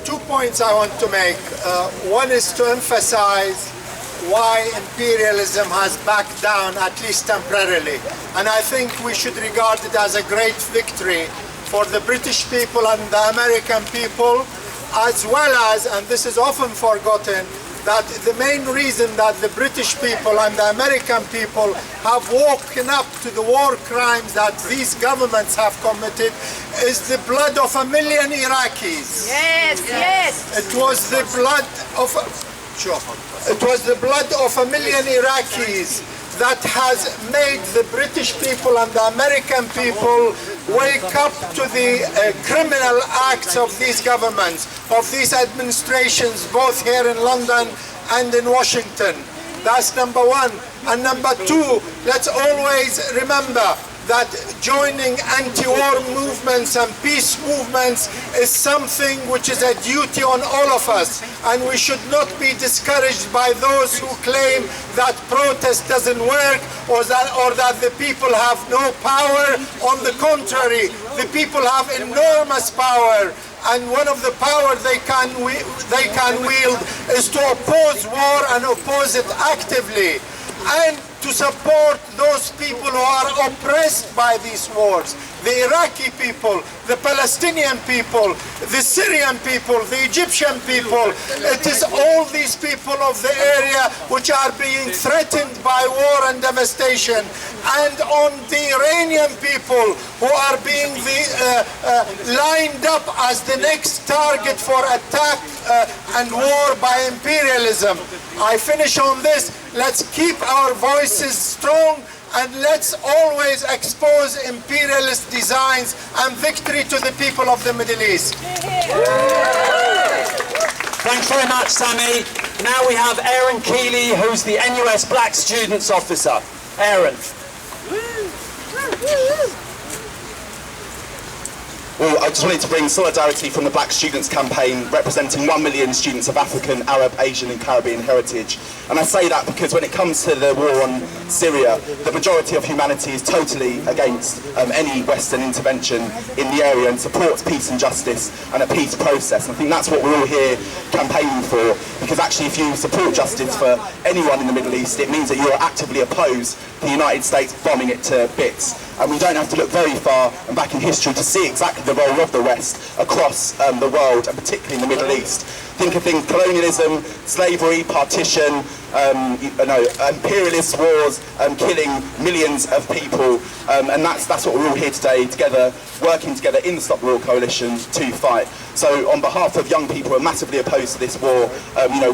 Two points I want to make. One is to emphasize why imperialism has backed down, at least temporarily. And I think we should regard it as a great victory for the British people and the American people, as well as, and this is often forgotten, that the main reason that the British people and the American people have woken up to the war crimes that these governments have committed is the blood of 1 million Iraqis. Yes, yes. It was the blood of... Sure. It was the blood of 1 million Iraqis that has made the British people and the American people wake up to the criminal acts of these governments, of these administrations, both here in London and in Washington. That's number one. And number two, let's always remember that joining anti-war movements and peace movements is something which is a duty on all of us, and we should not be discouraged by those who claim that protest doesn't work or that the people have no power. On the contrary, the people have enormous power, and one of the power they can wield is to oppose war and oppose it actively, and to support those people who are oppressed by these wars. The Iraqi people, the Palestinian people, the Syrian people, the Egyptian people. It is all these people of the area which are being threatened by war and devastation. And on the Iranian people who are being lined up as the next target for attack and war by imperialism. I finish on this. Let's keep our voices strong, and let's always expose imperialist designs and victory to the people of the Middle East. Thanks very much, Sammy. Now we have Aaron Keeley, who's the NUS Black Students Officer. Aaron. Well, I just wanted to bring solidarity from the Black Students Campaign, representing 1 million students of African, Arab, Asian and Caribbean heritage. And I say that because when it comes to the war on Syria, the majority of humanity is totally against any Western intervention in the area and supports peace and justice and a peace process. And I think that's what we're all here campaigning for, because actually if you support justice for anyone in the Middle East, it means that you're actively opposed to the United States bombing it to bits. And we don't have to look very far and back in history to see exactly the role of the West across the world, and particularly in the Middle East. Think of things: colonialism, slavery, partition, imperialist wars, killing millions of people, and that's what we're all here today, together, working together in the Stop the War Coalition to fight. So on behalf of young people who are massively opposed to this war,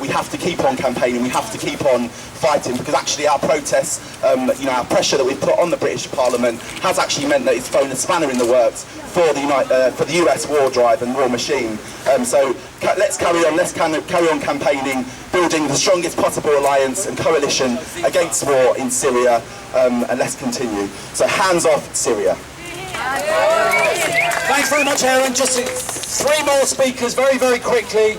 we have to keep on campaigning, we have to keep on fighting, because actually our protests, our pressure that we've put on the British Parliament has actually meant that it's thrown a spanner in the works for the US war drive and war machine. So let's carry on campaigning, building the strongest possible alliance and coalition against war in Syria, and let's continue. So hands off Syria. Thanks very much, Aaron. Just 3 more speakers very, very quickly.